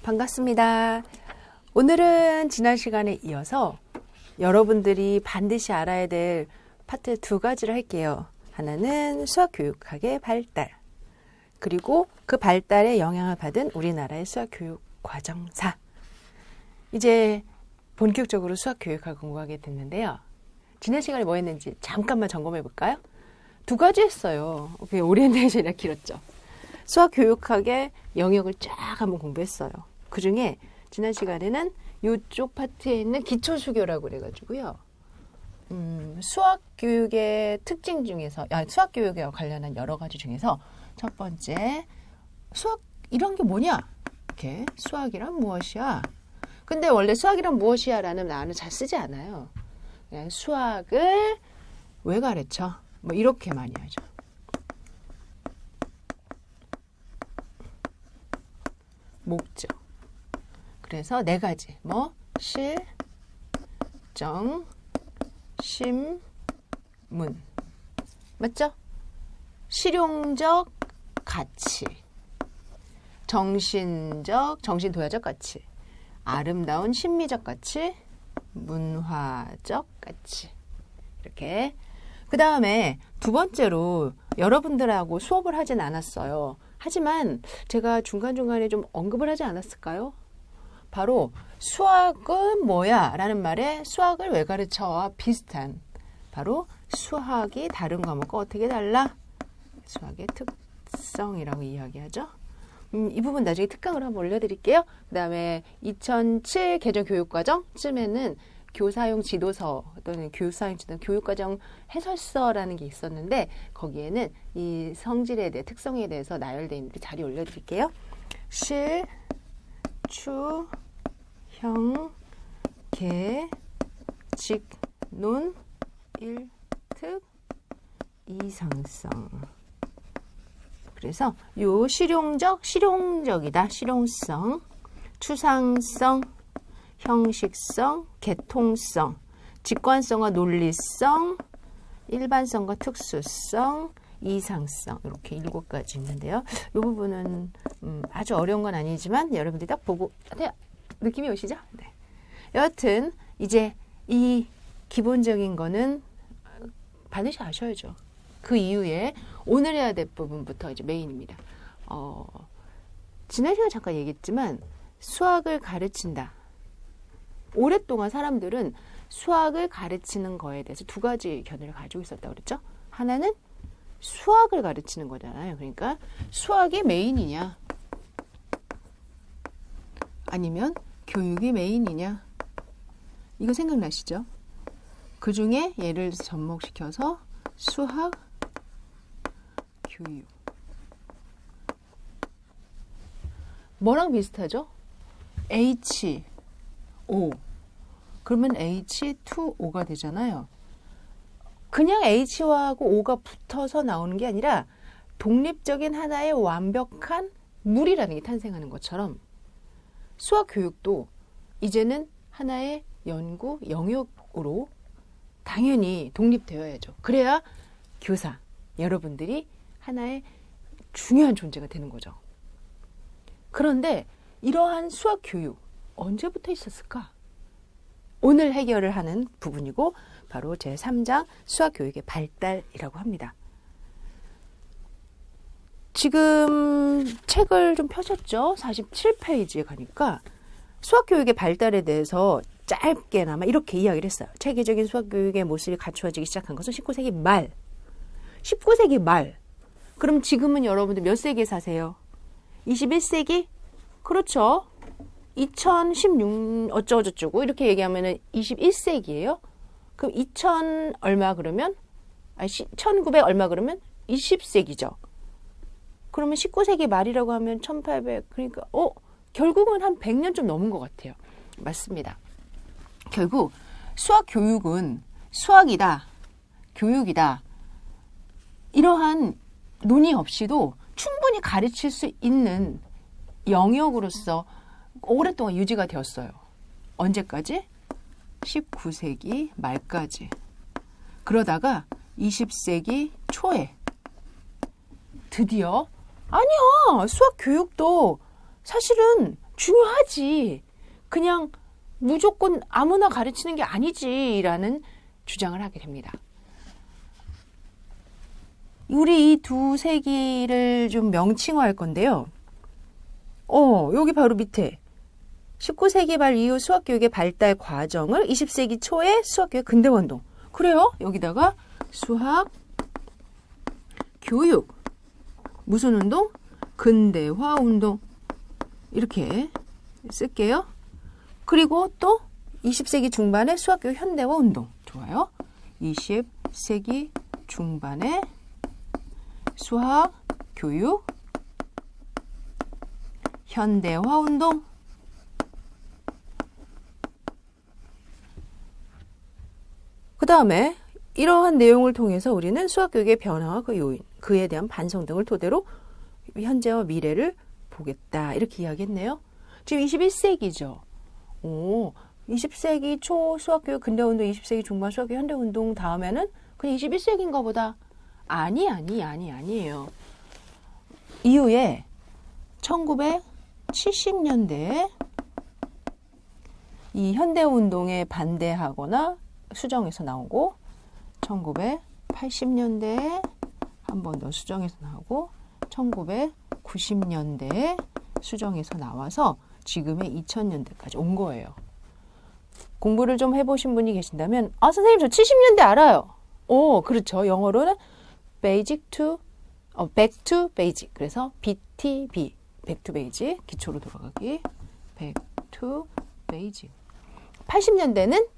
반갑습니다. 오늘은 지난 시간에 이어서 여러분들이 반드시 알아야 될 파트 두 가지를 할게요. 하나는 수학 교육학의 발달, 그리고 그 발달에 영향을 받은 우리나라의 수학 교육 과정사. 이제 본격적으로 수학 교육학을 공부하게 됐는데요. 지난 시간에 뭐 했는지 잠깐만 점검해 볼까요? 두 가지 했어요. 오리엔테이션이 길었죠. 수학 교육학의 영역을 쫙 한번 공부했어요. 그 중에 지난 시간에는 이쪽 파트에 있는 기초수교라고 그래가지고요. 수학 교육의 특징 중에서, 수학 교육에 관련한 여러 가지 중에서 첫 번째, 수학 이런 게 뭐냐? 이렇게 수학이란 무엇이야? 근데 원래 수학이란 무엇이야? 라는 단어는 잘 쓰지 않아요. 그냥 수학을 왜 가르쳐? 뭐 이렇게 많이 하죠. 목적. 그래서 네 가지. 뭐 실, 정, 심, 문. 맞죠? 실용적 가치, 정신도야적 가치, 아름다운 심미적 가치, 문화적 가치. 이렇게. 그 다음에 두 번째로 여러분들하고 수업을 하진 않았어요. 하지만 제가 중간중간에 좀 언급을 하지 않았을까요? 바로 수학은 뭐야? 라는 말에 수학을 왜 가르쳐와 비슷한, 바로 수학이 다른 과목과 어떻게 달라? 수학의 특성이라고 이야기하죠. 이 부분 나중에 특강으로 한번 올려드릴게요. 그 다음에 2007 개정 교육과정쯤에는 교사용 지도서 또는 교사용 지도 교육과정 해설서라는 게 있었는데 거기에는 이 성질에 대해 특성에 대해서 나열되어 있는데 자료 올려드릴게요. 실, 추, 형, 계, 직, 논, 일, 특, 이상성. 그래서 요 실용적이다. 실용성, 추상성, 형식성, 계통성, 직관성과 논리성, 일반성과 특수성, 이상성, 이렇게 7가지 있는데요. 이 부분은 아주 어려운 건 아니지만 여러분들이 딱 보고 느낌이 오시죠? 네. 여하튼 이제 이 기본적인 거는 반드시 아셔야죠. 그 이후에 오늘 해야 될 부분부터 이제 메인입니다. 지난 시간에 잠깐 얘기했지만 수학을 가르친다. 오랫동안 사람들은 수학을 가르치는 거에 대해서 두 가지 견해를 가지고 있었다고 그랬죠. 하나는 수학을 가르치는 거잖아요. 그러니까 수학이 메인이냐 아니면 교육이 메인이냐, 이거 생각나시죠? 그 중에 얘를 접목시켜서 수학, 교육. 뭐랑 비슷하죠? H5. 그러면 H2O가 되잖아요. 그냥 H하고 O가 붙어서 나오는 게 아니라 독립적인 하나의 완벽한 물이라는 게 탄생하는 것처럼 수학 교육도 이제는 하나의 연구 영역으로 당연히 독립되어야죠. 그래야 교사, 여러분들이 하나의 중요한 존재가 되는 거죠. 그런데 이러한 수학 교육 언제부터 있었을까? 오늘 해결을 하는 부분이고 바로 제3장 수학 교육의 발달이라고 합니다. 지금 책을 좀 펴셨죠? 47페이지에 가니까 수학 교육의 발달에 대해서 짧게나마 이렇게 이야기를 했어요. 체계적인 수학 교육의 모습이 갖추어지기 시작한 것은 19세기 말. 19세기 말. 그럼 지금은 여러분들 몇 세기에 사세요? 21세기? 그렇죠. 2016 어쩌고저쩌고 이렇게 얘기하면은 21세기예요. 그럼 2000 얼마 그러면 1900 얼마 그러면 20세기죠. 그러면 19세기 말이라고 하면 1800, 그러니까 결국은 한 100년 좀 넘은 것 같아요. 맞습니다. 결국 수학 교육은 수학이다, 교육이다, 이러한 논의 없이도 충분히 가르칠 수 있는 영역으로서 오랫동안 유지가 되었어요. 언제까지? 19세기 말까지. 그러다가 20세기 초에 드디어 아니야, 수학 교육도 사실은 중요하지. 그냥 무조건 아무나 가르치는 게 아니지라는 주장을 하게 됩니다. 우리 이 두 세기를 좀 명칭화할 건데요. 여기 바로 밑에 19세기 말 이후 수학교육의 발달 과정을 20세기 초에 수학교육 근대화운동. 그래요. 여기다가 수학교육 무슨 운동? 근대화운동. 이렇게 쓸게요. 그리고 또 20세기 중반에 수학교육 현대화운동. 좋아요. 20세기 중반에 수학교육 현대화운동. 그 다음에 이러한 내용을 통해서 우리는 수학교육의 변화와 그 요인, 그에 대한 반성 등을 토대로 현재와 미래를 보겠다. 이렇게 이야기했네요. 지금 21세기죠. 20세기 초 수학교육 근대운동, 20세기 중반 수학교육 현대운동 다음에는 그냥 21세기인가 보다. 아니에요. 이후에 1970년대에 이 현대운동에 반대하거나 수정해서 나오고 1980년대에 한 번 더 수정해서 나오고 1990년대에 수정해서 나와서 지금의 2000년대까지 온 거예요. 공부를 좀 해보신 분이 계신다면 선생님 저 70년대 알아요. 그렇죠. 영어로는 Back to Basic. 그래서 BTB, Back to Basic, 기초로 돌아가기, Back to Basic. 80년대는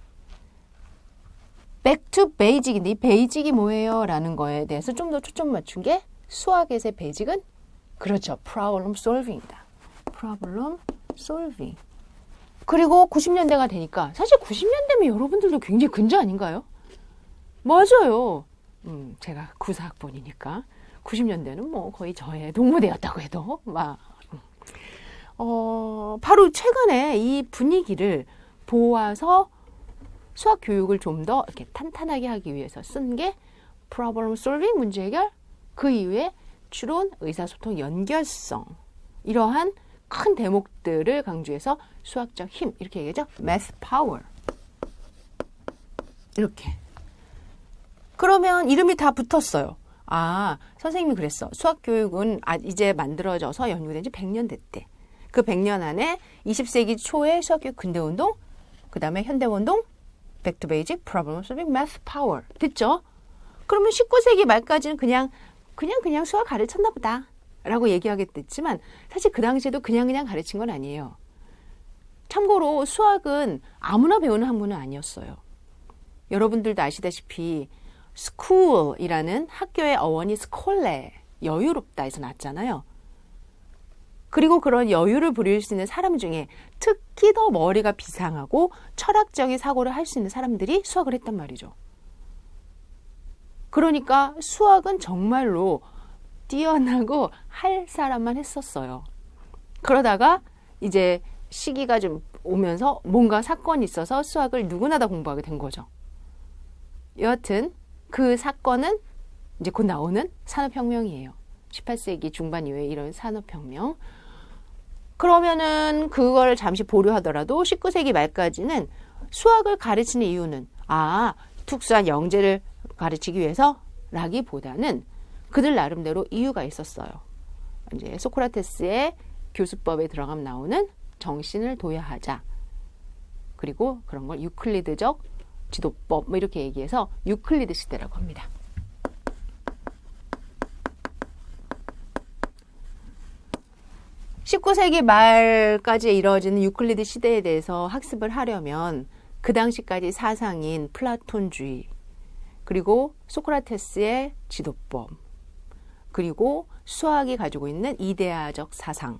Back to Basic인데 이 베이직이 뭐예요? 라는 거에 대해서 좀 더 초점 맞춘 게 수학에서의 베이직은 그렇죠. Problem Solving이다. Problem Solving. 그리고 90년대가 되니까 사실 90년대면 여러분들도 굉장히 근저 아닌가요? 맞아요. 제가 94학번이니까 90년대는 뭐 거의 저의 동무대였다고 해도 바로 최근에 이 분위기를 보아서 수학 교육을 좀 더 이렇게 탄탄하게 하기 위해서 쓴 게 Problem Solving, 문제 해결, 그 이후에 추론, 의사소통, 연결성, 이러한 큰 대목들을 강조해서 수학적 힘, 이렇게 얘기하죠. Math Power. 이렇게. 그러면 이름이 다 붙었어요. 선생님이 그랬어. 수학교육은 이제 만들어져서 연구된 지 100년 됐대. 그 100년 안에 20세기 초에 수학교육 근대운동, 그 다음에 현대운동, Back to Basic, Problem Solving, Math Power. 됐죠? 그러면 19세기 말까지는 그냥 수학 가르쳤나 보다 라고 얘기하겠지만 사실 그 당시에도 그냥 가르친 건 아니에요. 참고로 수학은 아무나 배우는 학문은 아니었어요. 여러분들도 아시다시피 school이라는 학교의 어원이 스콜레, 여유롭다에서 났잖아요. 그리고 그런 여유를 부릴 수 있는 사람 중에 특히 더 머리가 비상하고 철학적인 사고를 할 수 있는 사람들이 수학을 했단 말이죠. 그러니까 수학은 정말로 뛰어나고 할 사람만 했었어요. 그러다가 이제 시기가 좀 오면서 뭔가 사건이 있어서 수학을 누구나 다 공부하게 된 거죠. 여하튼 그 사건은 이제 곧 나오는 산업혁명이에요. 18세기 중반 이후에 이런 산업혁명. 그러면은 그걸 잠시 보류하더라도 19세기 말까지는 수학을 가르치는 이유는 특수한 영재를 가르치기 위해서 라기보다는 그들 나름대로 이유가 있었어요. 이제 소크라테스의 교수법에 들어가면 나오는 정신을 도야하자. 그리고 그런 걸 유클리드적 지도법 이렇게 얘기해서 유클리드 시대라고 합니다. (19세기) 말까지 이루어지는 유클리드 시대에 대해서 학습을 하려면 그 당시까지 사상인 플라톤주의, 그리고 소크라테스의 지도법, 그리고 수학이 가지고 있는 이데아적 사상,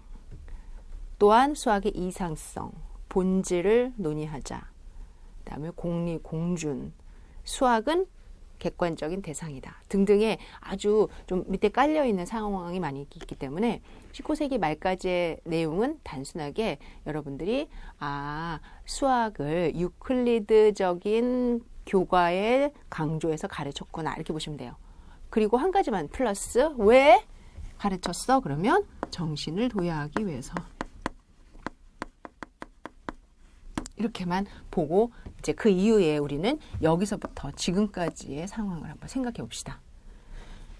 또한 수학의 이상성, 본질을 논의하자. 그다음에 공리, 공준, 수학은 객관적인 대상이다 등등의 아주 좀 밑에 깔려있는 상황이 많이 있기 때문에 19세기 말까지의 내용은 단순하게 여러분들이 수학을 유클리드적인 교과에 강조해서 가르쳤구나 이렇게 보시면 돼요. 그리고 한 가지만 플러스, 왜 가르쳤어? 그러면 정신을 도야하기 위해서. 이렇게만 보고 이제 그 이후에 우리는 여기서부터 지금까지의 상황을 한번 생각해 봅시다.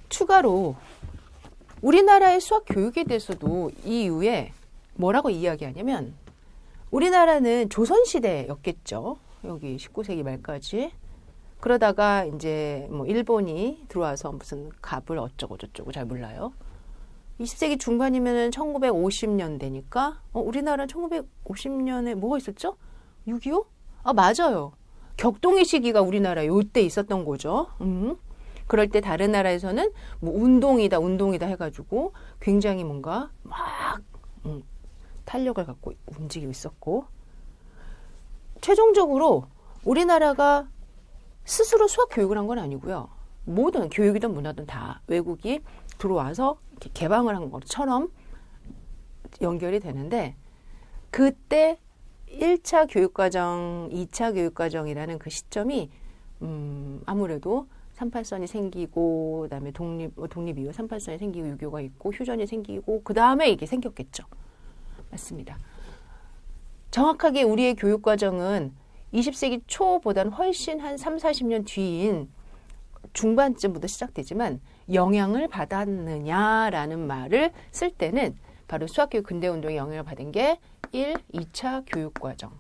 추가로 우리나라의 수학 교육에 대해서도 이 이후에 뭐라고 이야기하냐면 우리나라는 조선시대였겠죠. 여기 19세기 말까지. 그러다가 이제 뭐 일본이 들어와서 무슨 갑을 어쩌고 저쩌고 잘 몰라요. 20세기 중반이면은 1950년대니까 우리나라는 1950년에 뭐가 있었죠? 6.25? 아, 맞아요. 격동의 시기가 우리나라 요때 있었던 거죠. 그럴 때 다른 나라에서는 뭐 운동이다 해가지고 굉장히 뭔가 막 탄력을 갖고 움직이고 있었고, 최종적으로 우리나라가 스스로 수학 교육을 한 건 아니고요. 모든 교육이든 문화든 다 외국이 들어와서 이렇게 개방을 한 것처럼 연결이 되는데, 그때 1차 교육과정, 2차 교육과정이라는 그 시점이 아무래도 38선이 생기고, 그다음에 독립 이후 38선이 생기고, 유교가 있고, 휴전이 생기고, 그 다음에 이게 생겼겠죠. 맞습니다. 정확하게 우리의 교육과정은 20세기 초보다는 훨씬 한 3, 40년 뒤인 중반쯤부터 시작되지만, 영향을 받았느냐라는 말을 쓸 때는 바로 수학교육 근대운동에 영향을 받은 게 1, 2차 교육과정,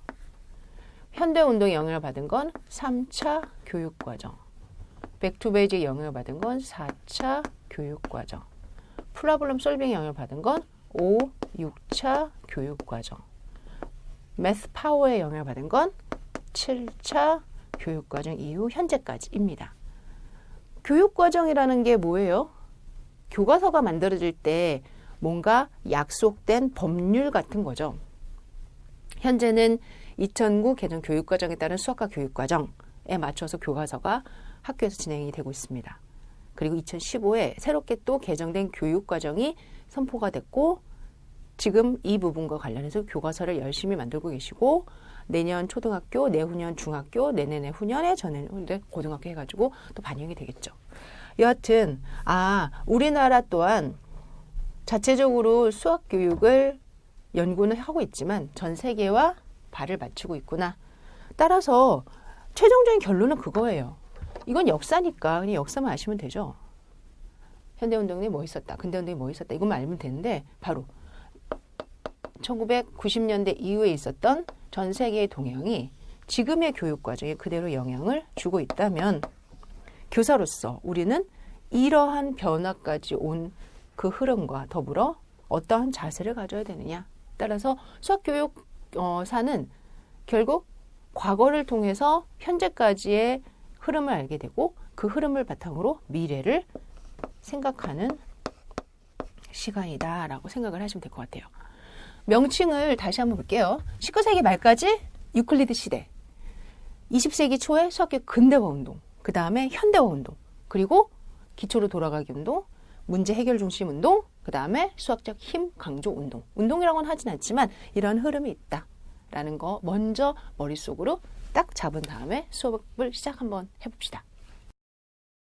현대운동에 영향을 받은 건 3차 교육과정, 백투베이지에 영향을 받은 건 4차 교육과정, 프로블럼 솔빙에 영향을 받은 건 5, 6차 교육과정, 매스 파워에 영향을 받은 건 7차 교육과정 이후 현재까지입니다. 교육과정이라는 게 뭐예요? 교과서가 만들어질 때 뭔가 약속된 법률 같은 거죠. 현재는 2009 개정 교육과정에 따른 수학과 교육과정에 맞춰서 교과서가 학교에서 진행이 되고 있습니다. 그리고 2015에 새롭게 또 개정된 교육과정이 선포가 됐고, 지금 이 부분과 관련해서 교과서를 열심히 만들고 계시고, 내년 초등학교, 내후년 중학교, 내년에 후년에 전에 고등학교 해가지고 또 반영이 되겠죠. 여하튼 우리나라 또한 자체적으로 수학 교육을 연구는 하고 있지만 전 세계와 발을 맞추고 있구나. 따라서 최종적인 결론은 그거예요. 이건 역사니까 그냥 역사만 아시면 되죠. 현대운동에 뭐 있었다, 근대운동에 뭐 있었다, 이것만 알면 되는데, 바로 1990년대 이후에 있었던 전 세계의 동향이 지금의 교육과정에 그대로 영향을 주고 있다면, 교사로서 우리는 이러한 변화까지 온 그 흐름과 더불어 어떠한 자세를 가져야 되느냐. 따라서 수학교육사는 결국 과거를 통해서 현재까지의 흐름을 알게 되고, 그 흐름을 바탕으로 미래를 생각하는 시간이다라고 생각을 하시면 될 것 같아요. 명칭을 다시 한번 볼게요. 19세기 말까지 유클리드 시대, 20세기 초에 수학교육 근대화 운동, 그 다음에 현대화 운동, 그리고 기초로 돌아가기 운동, 문제 해결 중심 운동, 그 다음에 수학적 힘 강조 운동. 운동이라고는 하진 않지만 이런 흐름이 있다라는 거 먼저 머릿속으로 딱 잡은 다음에 수업을 시작 한번 해봅시다.